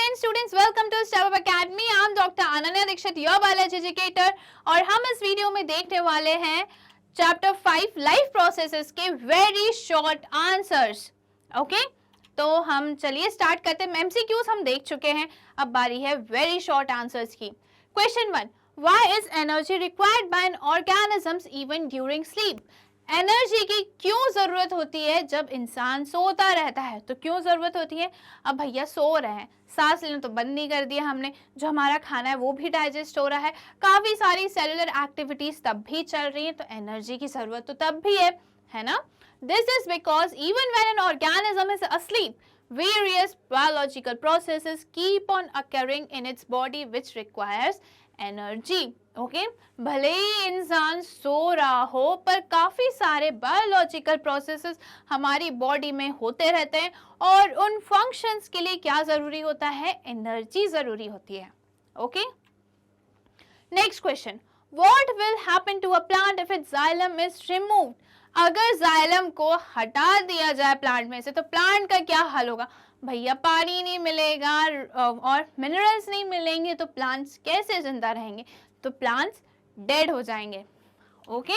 and students, welcome to Step Up Academy. I'm Dr. Ananya Dixit, your biology educator. और हम इस video में देखने वाले हैं चैप्टर 5 लाइफ प्रोसेसेस के वेरी शॉर्ट आंसर्स. ओके, तो हम चलिए स्टार्ट करते हैं. एमसीक्यूज हम देख चुके हैं, अब बारी है वेरी शॉर्ट आंसर्स की. Question 1, why is energy required by N organisms even during sleep? Energy की क्यों जरूरत होती है जब इंसान सोता रहता है? तो क्यों जरूरत होती है? अब भैया सो रहे हैं, सांस लेना तो बंद नहीं कर दिया हमने, जो हमारा खाना है वो भी डाइजेस्ट हो रहा है, काफी सारी सेलुलर एक्टिविटीज तब भी चल रही है, तो एनर्जी की जरूरत तो तब भी है ना. This is because even when an organism is asleep, various biological processes keep on occurring in its body which requires energy. Okay, भले ही इंसान सो रहा हो पर काफी सारे बायोलॉजिकल प्रोसेसेस हमारी बॉडी में होते रहते हैं और उन फंक्शंस के लिए क्या जरूरी होता है? एनर्जी जरूरी होती है. Okay, next question, what will happen to a plant if its xylem is removed? अगर जाइलम को हटा दिया जाए प्लांट में से तो प्लांट का क्या हाल होगा? भैया पानी नहीं मिलेगा और मिनरल्स नहीं मिलेंगे तो प्लांट्स कैसे जिंदा रहेंगे? तो प्लांट्स डेड हो जाएंगे. Okay,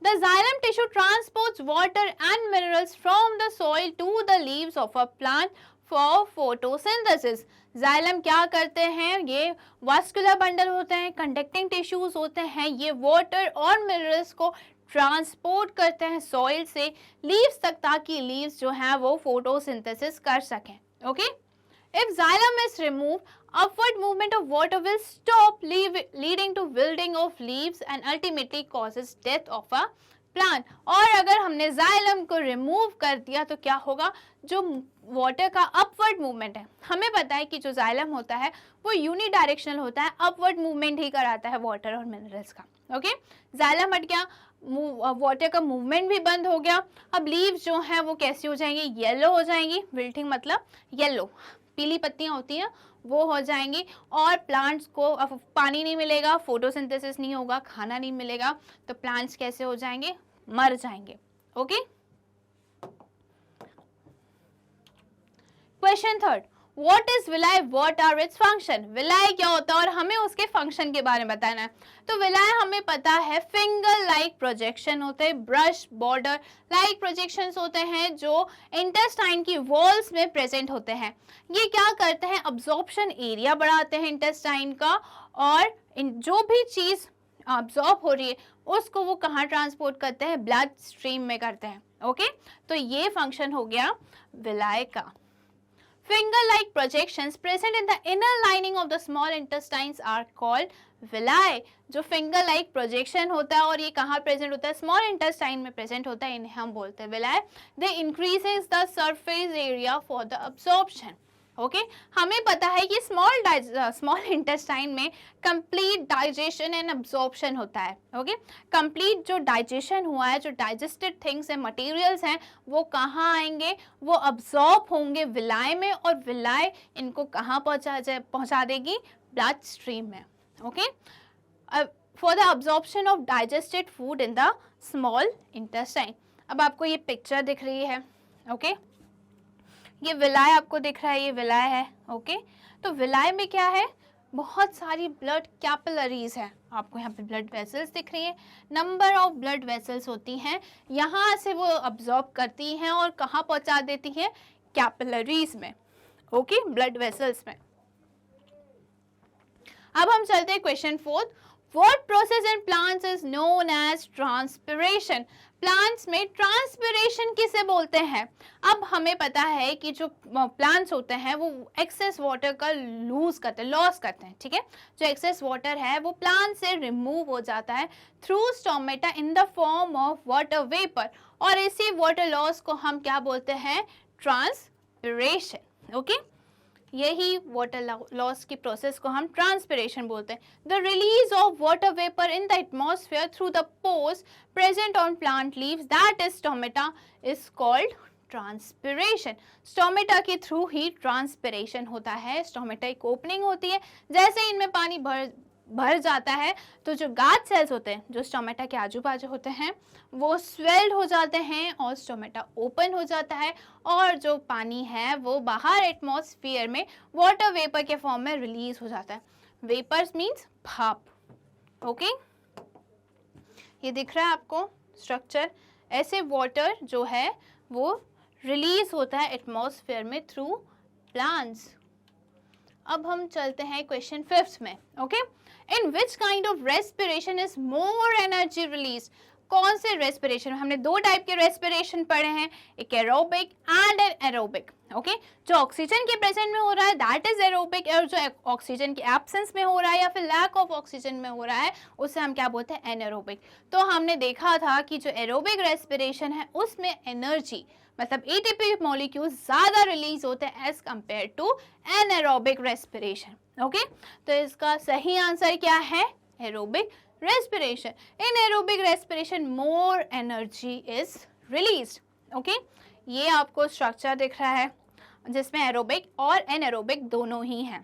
the xylem tissue transports water and minerals from the soil to the leaves of a plant for photosynthesis. Xylem क्या करते हैं? ये वास्कुलर बंडल होते हैं, कंडक्टिंग टिश्यूज होते हैं, ये वाटर और मिनरल्स को ट्रांसपोर्ट करते हैं सॉइल से लीव्स तक ताकि लीव्स जो हैं वो फोटोसिंथेसिस कर सकें. Okay, if xylem is removed, upward movement of water will stop, leading to wilting of leaves and ultimately causes death of a plant. और अगर हमने xylem को रिमूव कर दिया तो क्या होगा? जो वाटर का अपवर्ड मूवमेंट है, हमें पता है कि जो xylem होता है वो यूनिडायरेक्शनल होता है, अपवर्ड मूवमेंट ही कराता है वाटर और मिनरल्स का. ओके, xylem हट गया, वाटर का मूवमेंट भी बंद हो गया. अब लीव्स जो हैं वो कैसी हो जाएंगी? येलो हो जाएंगी. विल्टिंग मतलब येलो, पीली पत्तियां होती हैं वो हो जाएंगी और प्लांट्स को अब पानी नहीं मिलेगा, फोटोसिंथेसिस नहीं होगा, खाना नहीं मिलेगा, तो प्लांट्स कैसे हो जाएंगे? मर जाएंगे. Okay, question 3, what is villi, what are its function? Villi क्या होता है और हमें उसके फंक्शन के बारे में बताना है. तो विलाय हमें पता है फिंगर लाइक प्रोजेक्शन होते हैं, ब्रश बॉर्डर लाइक प्रोजेक्शंस होते हैं जो इंटेस्टाइन की वॉल्स में प्रेजेंट होते हैं. ये क्या करते हैं? अब्जॉर्प्शन एरिया बढ़ाते हैं इंटेस्टाइन का, और जो भी चीज अब्जॉर्ब हो रही है उसको वो कहाँ ट्रांसपोर्ट करते हैं? ब्लड स्ट्रीम में करते हैं. ओके, तो ये फंक्शन हो गया विलाय का. Finger-like projections present in the inner lining of the small intestines are called villi. जो finger-like projection होता है और ये कहाँ present होता है? small intestine में present होता है, इन्हें हम बोलते हैं villi. They increases the surface area for the absorption. Okay, हमें पता है कि स्मॉल इंटेस्टाइन में कंप्लीट डाइजेशन एंड अब्जॉर्प्शन होता है. ओके, कंप्लीट जो डाइजेशन हुआ है, जो डाइजेस्टेड थिंग्स हैं, मटेरियल्स हैं, वो कहाँ आएंगे? वो अब्जॉर्ब होंगे विलाय में, और विलाय इनको कहाँ पहुँचा देगी? ब्लड स्ट्रीम में. Okay, for the absorption of digested food in the small intestine. अब आपको ये पिक्चर दिख रही है. ओके, ये विलाय आपको दिख रहा है, ये विलाय है. ओके, तो विलाय में क्या है? बहुत सारी ब्लड कैपिलरीज है. आपको यहाँ पे ब्लड वेसल्स दिख रही है, नंबर ऑफ ब्लड वेसल्स होती हैं, यहाँ से वो अब्जॉर्ब करती हैं और कहाँ पहुँचा देती हैं? कैपिलरीज में. ओके, ब्लड वेसल्स में. अब हम चलते हैं question 4. What process in plants is known as transpiration? Plants में ट्रांसपिरेशन किसे बोलते हैं? अब हमें पता है कि जो प्लांट्स होते हैं वो एक्सेस वाटर का लॉस करते हैं. ठीक है, जो एक्सेस वाटर है वो प्लांट से रिमूव हो जाता है through stomata in the form of water vapour, और इसी वाटर लॉस को हम क्या बोलते हैं? ट्रांसपिरेशन. ओके, यही वाटर लॉस की प्रोसेस को हम ट्रांसपिरेशन बोलते हैं. The release of water vapour in the atmosphere through the pores present on plant leaves, that is stomata, is called transpiration. Stomata के थ्रू ही ट्रांसपिरेशन होता है. स्टोमेटा एक ओपनिंग होती है, जैसे इनमें पानी भर जाता है तो जो गार्ड सेल्स होते हैं जो स्टोमेटा के आजू बाजू होते हैं वो स्वेल्ड हो जाते हैं और स्टोमेटा ओपन हो जाता है और जो पानी है वो बाहर एटमॉस्फेयर में वाटर वेपर के फॉर्म में रिलीज हो जाता है। वेपर्स मीन्स भाप। ओके, ये दिख रहा है आपको स्ट्रक्चर। ऐसे वाटर जो है वो रिलीज होता है एटमॉस्फेयर में थ्रू प्लांट्स। अब हम चलते हैं क्वेश्चन 5 में। Okay, in which kind of respiration is more energy release? कौन से रेस्पिरेशन? हमने दो टाइप के रेस्पिरेशन पढ़े हैं, एक aerobic and an aerobic. Okay, जो ऑक्सीजन के प्रेजेंट में हो रहा है दैट इज एरोबिक, और जो ऑक्सीजन के एब्सेंस में हो रहा है या फिर लैक ऑफ ऑक्सीजन में हो रहा है उसे हम क्या बोलते हैं? एनएरोबिक। तो हमने देखा था कि जो एरोबिक रेस्पिरेशन है उसमें एनर्जी मतलब एटीपी मॉलिक्यूल ज्यादा रिलीज होते हैं as compare to anaerobic respiration. Okay, तो इसका सही आंसर क्या है? Aerobic respiration. In aerobic respiration more energy is released. Okay, ये आपको स्ट्रक्चर दिख रहा है जिसमें एरोबिक और एनारोबिक दोनों ही हैं।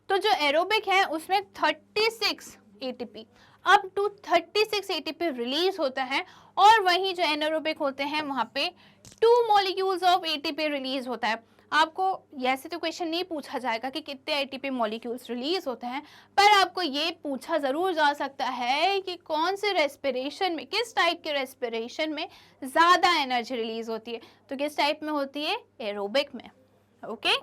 तो जो एरोबिक है उसमें 36 ATP up to 36 ATP release होता है और वहीं जो एनारोबिक होते हैं वहाँ पे 2 मॉलिक्यूल्स ऑफ एटीपी रिलीज होता है। आपको ऐसे तो क्वेश्चन नहीं पूछा जाएगा कि कितने एटीपी मॉलिक्यूल्स रिलीज होते हैं, पर आपको ये पूछा ज़रूर जा सकता है कि कौन से रेस्पिरेशन में, किस टाइप के रेस्पिरेशन में ज़्यादा एनर्जी रिलीज होती है। तो किस टाइप में होती है? एरोबिक में। ओके,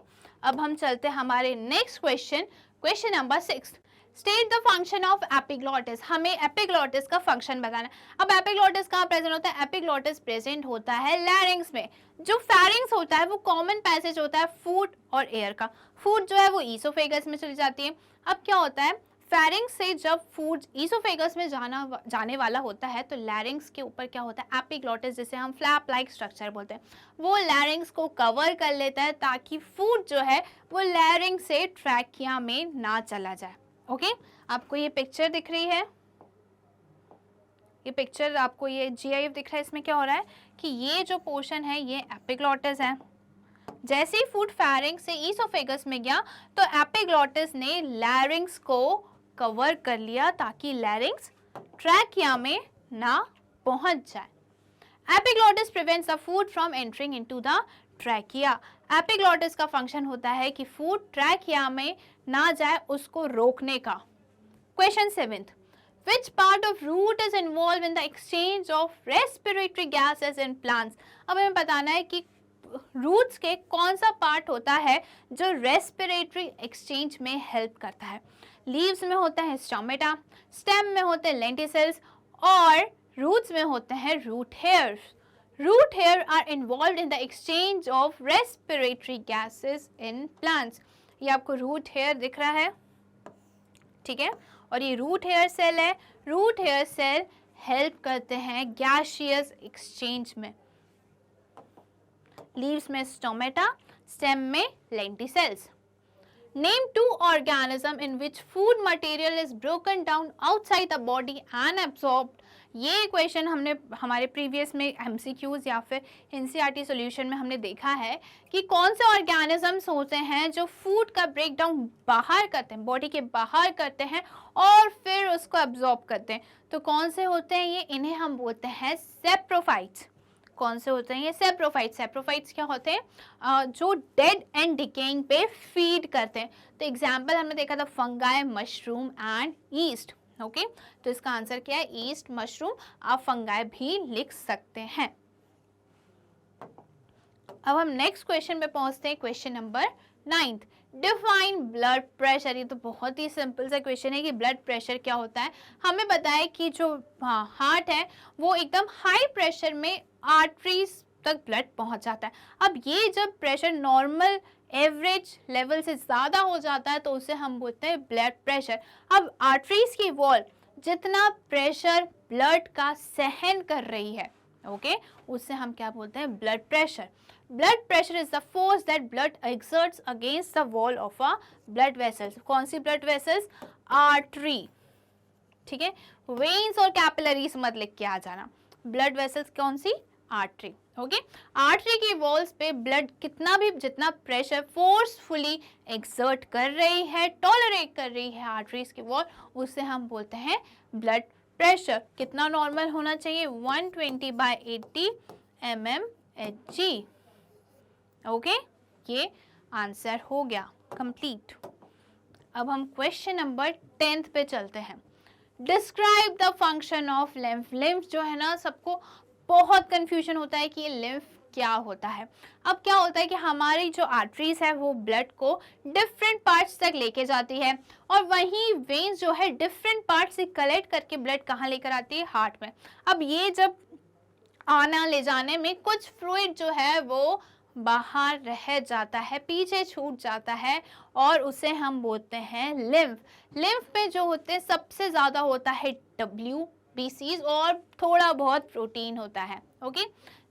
अब हम चलते हैं हमारे next question, question number 6। State the function of epiglottis. हमें एपिग्लॉटिस का फंक्शन बताना है। अब एपिग्लॉटिस कहाँ प्रेजेंट होता है? एपिग्लॉटिस प्रेजेंट होता है लैरिंग्स में। जो फेरिंग्स होता है वो कॉमन पैसेज होता है फूड और एयर का। फूड जो है वो ईसोफेगस में चली जाती है। अब क्या होता है, फेरिंग्स से जब फूड ईसोफेगस में जाने वाला होता है तो लैरिंग्स के ऊपर क्या होता है? एपिग्लॉटिस, जिसे हम फ्लैप लाइक स्ट्रक्चर बोलते हैं, वो लैरिंग्स को कवर कर लेता है ताकि फूड जो है वो लैरिंग से ट्रैकिया में ना चला जाए। ओके, आपको ये पिक्चर दिख रही है, ये पिक्चर आपको ये GIF दिख रहा है। इसमें क्या हो रहा है कि ये जो पोर्शन है ये एपिग्लॉटिस है। जैसे ही फूड फेरिंग से ईसोफेगस में गया तो एपिग्लॉटिस ने लैरिंग्स को कवर कर लिया ताकि लैरिंग्स ट्रैकिया में ना पहुंच जाए। Epiglottis prevents the food from entering into the trachea. Epiglottis का फंक्शन होता है कि फूड ट्रैकिया में ना जाए, उसको रोकने का। Question 7, which part of root is involved in the exchange of respiratory gases in plants? अब हमें बताना है कि रूट्स के कौन सा पार्ट होता है जो रेस्पिरेटरी एक्सचेंज में हेल्प करता है। लीव्स में होता है स्टोमेटा, स्टेम में होते हैं लेंटिसेल्स और रूट्स में होते हैं root hairs. Root hair are involved in the exchange of respiratory gases in plants. ये आपको रूट हेयर दिख रहा है, ठीक है, और ये रूट हेयर सेल है। रूट हेयर सेल हेल्प करते हैं गैसियस एक्सचेंज में। लीव्स में स्टोमेटा, स्टेम में lenticels. Name 2 organism in which food material is broken down outside the body and absorbed. ये क्वेश्चन हमने हमारे प्रीवियस में MCQs या फिर NCERT सॉल्यूशन में हमने देखा है कि कौन से ऑर्गेनिजम्स होते हैं जो फूड का ब्रेक डाउन बाहर करते हैं, बॉडी के बाहर करते हैं और फिर उसको एब्जॉर्ब करते हैं। तो कौन से होते हैं ये? इन्हें हम बोलते हैं सेप्रोफाइट्स। कौन से होते हैं ये? सेप्रोफाइट्स। सेप्रोफाइट्स क्या होते हैं? जो डेड एंड डिकेइंग पे फीड करते हैं। तो एग्जाम्पल हमने देखा था fungi, mushroom and east. Okay, तो इसका आंसर क्या है? East, mushroom. आप फंगाई भी लिख सकते हैं। अब हम नेक्स्ट क्वेश्चन पे पहुंचते हैं, question number 9। Define blood pressure. ये तो बहुत ही सिंपल सा क्वेश्चन है कि ब्लड प्रेशर क्या होता है। हमें बताया कि जो हार्ट है वो एकदम हाई प्रेशर में आर्टरीज तक ब्लड पहुंच जाता है। अब ये जब प्रेशर नॉर्मल एवरेज लेवल से ज़्यादा हो जाता है तो उसे हम बोलते हैं ब्लड प्रेशर। अब आर्टरीज की वॉल जितना प्रेशर ब्लड का सहन कर रही है, ओके, उससे हम क्या बोलते हैं? Blood pressure. Blood pressure is the force that blood exerts against the wall of a blood vessels. कौन सी ब्लड वेसल्स? आर्टरी, ठीक है। वेन्स और कैपिलरीज मत लिख के आ जाना। ब्लड वेसल्स कौन सी? आर्टरी। ओके। आर्टरी की वॉल्स पे ब्लड कितना भी, जितना प्रेशर फोर्सफुली एक्सर्ट कर रही है, टॉलरेट कर रही है आर्टरीज की वॉल, उससे हम बोलते हैं ब्लड प्रेशर। कितना नॉर्मल होना चाहिए? 120/80 mmHg। ओके, ये आंसर हो गया कंप्लीट। अब हम क्वेश्चन नंबर 10 पे चलते हैं। Describe the function of lymph. Lymph जो है ना, सबको बहुत कंफ्यूजन होता है कि ये लिम्फ क्या होता है। अब क्या होता है कि हमारी जो आर्टरीज है वो ब्लड को डिफरेंट पार्ट्स तक लेके जाती है, और वहीं वेन्स जो है डिफरेंट पार्ट्स से कलेक्ट करके ब्लड कहाँ लेकर आती है? हार्ट में। अब ये जब आना ले जाने में कुछ फ्लूइड जो है वो बाहर रह जाता है, पीछे छूट जाता है, और उसे हम बोलते हैं लिम्फ। लिम्फ पे जो होते हैं सबसे ज़्यादा होता है WBCs और थोड़ा बहुत प्रोटीन होता है। Okay,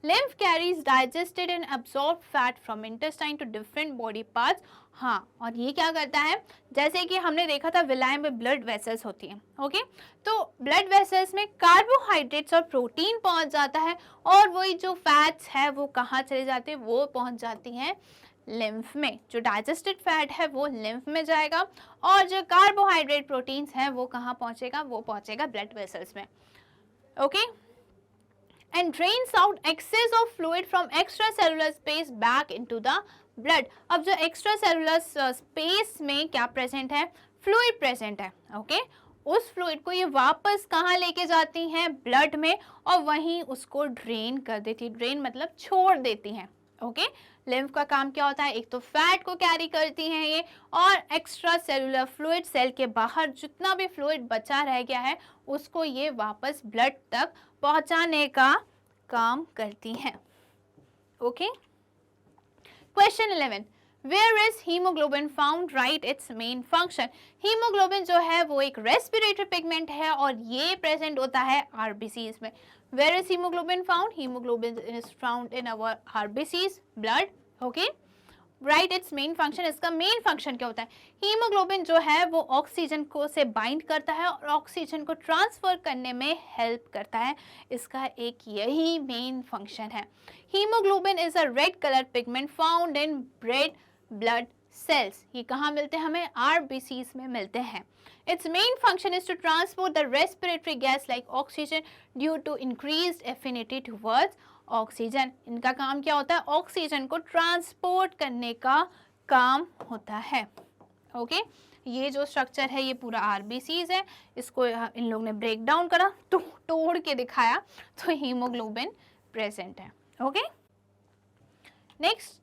lymph carries digested and absorbed fat from intestine to different body parts। हाँ, और ये क्या करता है, जैसे कि हमने देखा था विलाय में ब्लड वेसल्स होती हैं। ओके, तो ब्लड वेसल्स में कार्बोहाइड्रेट्स और प्रोटीन पहुंच जाता है, और वही जो फैट्स है वो कहाँ चले जाते हैं? वो पहुंच जाती हैं लिम्फ में। जो डाइजेस्टेड फैट है वो लिम्फ में जाएगा, और जो कार्बोहाइड्रेट प्रोटीन्स हैं वो कहाँ पहुंचेगा? वो पहुंचेगा ब्लड वेसल्स में। Okay, and drains out excess of fluid from extracellular space back into the blood। अब जो extracellular space में क्या प्रेजेंट है? फ्लूइड प्रेजेंट है। ओके, उस फ्लूइड को ये वापस कहाँ लेके जाती हैं? ब्लड में, और वहीं उसको ड्रेन कर देती। ड्रेन मतलब छोड़ देती हैं। ओके, लिम्फ का काम क्या होता है? एक तो फैट को कैरी करती हैं ये, और एक्स्ट्रा सेलुलर फ्लूइड, सेल के बाहर जितना भी फ्लूइड बचा रह गया है उसको ये वापस ब्लड तक पहुंचाने का काम करती हैं। Okay, question 11, where is haemoglobin found? Right its main function. Haemoglobin जो है वो एक रेस्पिरेटरी पिगमेंट है, और ये प्रेजेंट होता है आरबीसीज में। Where is haemoglobin found? Haemoglobin is found in our RBCs, blood. Okay, right its main function. इसका मेन फंक्शन क्या होता है? हीमोग्लोबिन जो है वो ऑक्सीजन को से बाइंड करता है और ऑक्सीजन को ट्रांसफर करने में हेल्प करता है। इसका एक यही मेन फंक्शन है। Haemoglobin is a red colour pigment found in red blood cells. ये कहाँ मिलते हैं हमें? आरबीसीज में मिलते हैं। Its main function is to transport the respiratory gas like oxygen due to increased affinity towards oxygen. इनका काम क्या होता है? ऑक्सीजन को ट्रांसपोर्ट करने का काम होता है। ओके, ये जो स्ट्रक्चर है ये पूरा आरबीसीज है। इसको इन लोग ने ब्रेक डाउन करा, तो तोड़ के दिखाया, तो हीमोग्लोबिन प्रेजेंट है। ओके, नेक्स्ट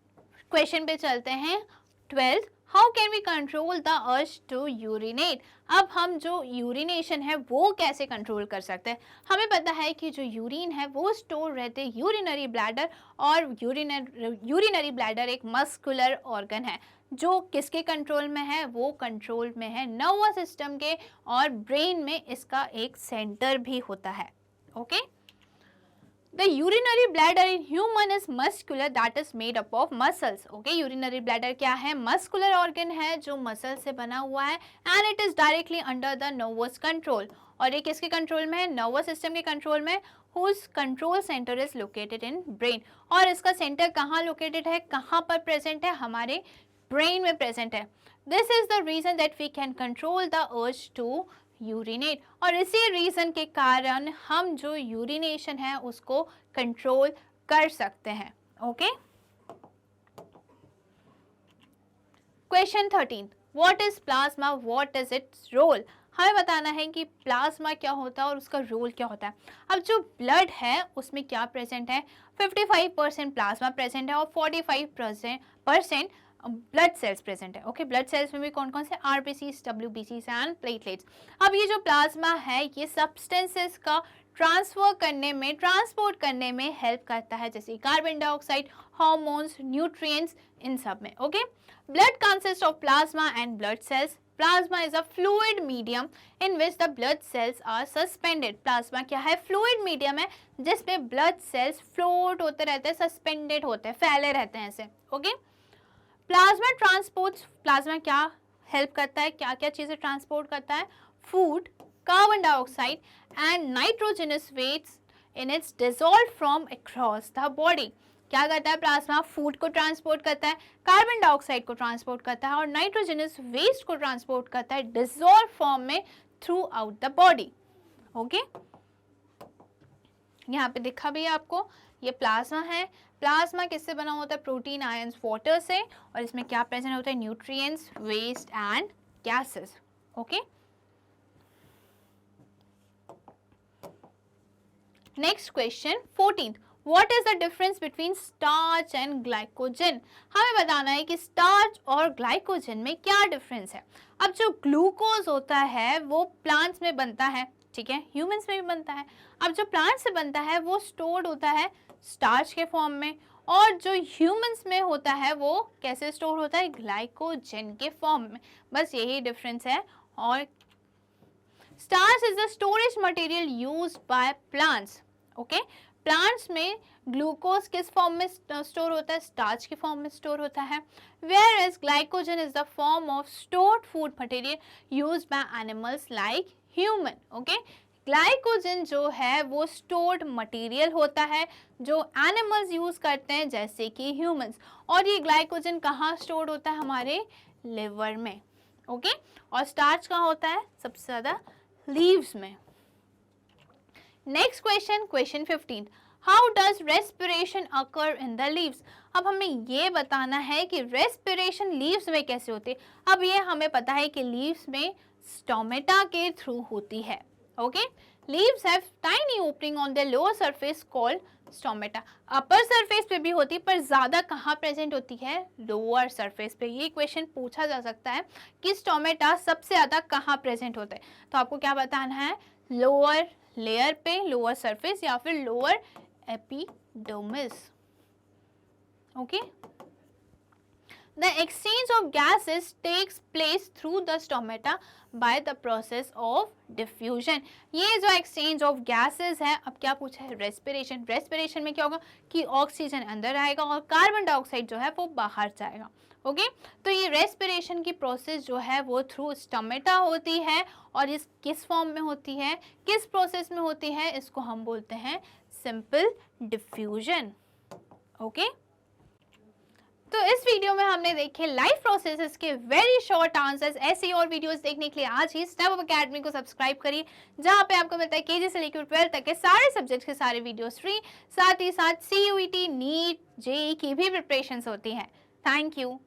क्वेश्चन पे चलते हैं। 12, how can we control the urge to urinate? अब हम जो यूरिनेशन है वो कैसे कंट्रोल कर सकते हैं? हमें पता है कि जो यूरिन है वो स्टोर रहते हैं यूरिनरी ब्लैडर, और यूरिनरी ब्लैडर एक मस्कुलर ऑर्गन है जो किसके कंट्रोल में है? वो कंट्रोल में है नर्वस सिस्टम के, और ब्रेन में इसका एक सेंटर भी होता है। Okay, The urinary bladder in human is muscular, that is made up of muscles. Okay, urinary bladder क्या है? Muscular organ है जो मसल से बना हुआ है, and it is directly under the nervous control। और ये किसके कंट्रोल में है? नर्वस सिस्टम के कंट्रोल में, whose control center is located in brain। और इसका सेंटर कहाँ लोकेटेड है? कहाँ पर प्रेजेंट है? हमारे ब्रेन में प्रेजेंट है। This is the reason that we can control the urge to urinate, और इसी रीजन के कारण हम जो यूरिनेशन है उसको कंट्रोल कर सकते हैं। Okay, question 13, what is plasma, what is its role? हमें बताना है कि प्लाज्मा क्या होता है और उसका रोल क्या होता है। अब जो ब्लड है उसमें क्या प्रेजेंट है? 55% प्लाज्मा प्रेजेंट है और 45% ब्लड सेल्स प्रेजेंट है। ओके, ब्लड सेल्स में भी कौन कौन से? आरबीसीज, डब्ल्यूबीसीज एंड प्लेटलेट्स। अब ये जो प्लाज्मा है ये सब्सटेंसेस का ट्रांसफर करने में, ट्रांसपोर्ट करने में हेल्प करता है, जैसे कार्बन डाइऑक्साइड, हार्मोन्स, न्यूट्रिएंट्स, इन सब में। Okay, blood consist of plasma and blood cells. Plasma is a fluid medium in which the blood cells are suspended. Plasma क्या है? फ्लूइड मीडियम है जिसमें ब्लड सेल्स फ्लोट होते रहते हैं, सस्पेंडेड होते हैं, फैले रहते हैं ऐसे। ओके, प्लाज्मा ट्रांसपोर्ट, प्लाज्मा क्या हेल्प करता है? क्या क्या चीजें ट्रांसपोर्ट करता है? Food, carbon dioxide and nitrogenous wastes in its dissolve from across the body. क्या करता है प्लाज्मा? फूड को ट्रांसपोर्ट करता है, कार्बन डाइऑक्साइड को ट्रांसपोर्ट करता है और नाइट्रोजनस वेस्ट को ट्रांसपोर्ट करता है डिसॉल्व फॉर्म में through out the body. Okay, यहाँ पे दिखा भी है आपको, ये प्लाज्मा है। प्लाज्मा किससे बना होता है? प्रोटीन, आयंस, वाटर से। और इसमें क्या प्रेजेंट होता है? Nutrients, waste and gases. Okay, next question 14th, what is the difference between starch and glycogen? हमें बताना है कि स्टार्च और ग्लाइकोजन में क्या डिफरेंस है। अब जो ग्लूकोज होता है वो प्लांट्स में बनता है, ठीक है, ह्यूमंस में भी बनता है। अब जो प्लांट से बनता है वो स्टोर्ड होता है स्टार्च के फॉर्म में, और जो ह्यूमंस में होता है वो कैसे स्टोर होता है? ग्लाइकोजन के फॉर्म में। बस यही डिफरेंस है। और starch is the storage material used by plants. Okay, plants में ग्लूकोज किस फॉर्म में स्टोर होता है? स्टार्च के फॉर्म में स्टोर होता है। Whereas glycogen is the form of stored food material used by animals like human. Okay, glycogen जो है वो स्टोर्ड मटेरियल होता है जो एनिमल्स यूज करते हैं जैसे कि ह्यूमंस, और ये ग्लाइकोजन कहाँ स्टोर्ड होता है? हमारे लिवर में। ओके, और स्टार्च कहाँ होता है? सबसे ज्यादा लीव्स में। Next question, question 15, how does respiration occur in the leaves? अब हमें ये बताना है कि रेस्पिरेशन लीव्स में कैसे होती है। अब ये हमें पता है कि लीव्स में स्टोमेटा के थ्रू होती है। Okay, leaves have tiny opening on the lower surface called stomata. Upper surface पे भी होती है पर ज्यादा कहाँ प्रेजेंट होती है? लोअर सरफेस पे। ये क्वेश्चन पूछा जा सकता है कि स्टोमेटा सबसे ज्यादा कहाँ प्रेजेंट होता है, तो आपको क्या बताना है? लोअर लेयर पे, लोअर सरफेस या फिर lower epidermis. Okay, The exchange of gases takes place through the stomata by the process of diffusion. ये जो exchange of gases है, अब क्या पूछा है? respiration. respiration में क्या होगा कि ऑक्सीजन अंदर आएगा और कार्बन डाइऑक्साइड जो है वो बाहर जाएगा। ओके, तो ये रेस्पिरेशन की प्रोसेस जो है वो थ्रू स्टोमेटा होती है, और इस किस फॉर्म में होती है, किस प्रोसेस में होती है? इसको हम बोलते हैं सिंपल डिफ्यूजन। ओके, तो इस वीडियो में हमने देखे लाइफ प्रोसेसेस के वेरी शॉर्ट आंसर्स। ऐसे और वीडियोस देखने के लिए आज ही स्टेप अप अकेडमी को सब्सक्राइब करिए, जहां पे आपको मिलता है केजी से लेकर 12 तक के सारे सब्जेक्ट्स के सारे वीडियोस फ्री। साथ ही साथ CUET, नीट, जेईई की भी प्रिपरेशंस होती हैं। Thank you.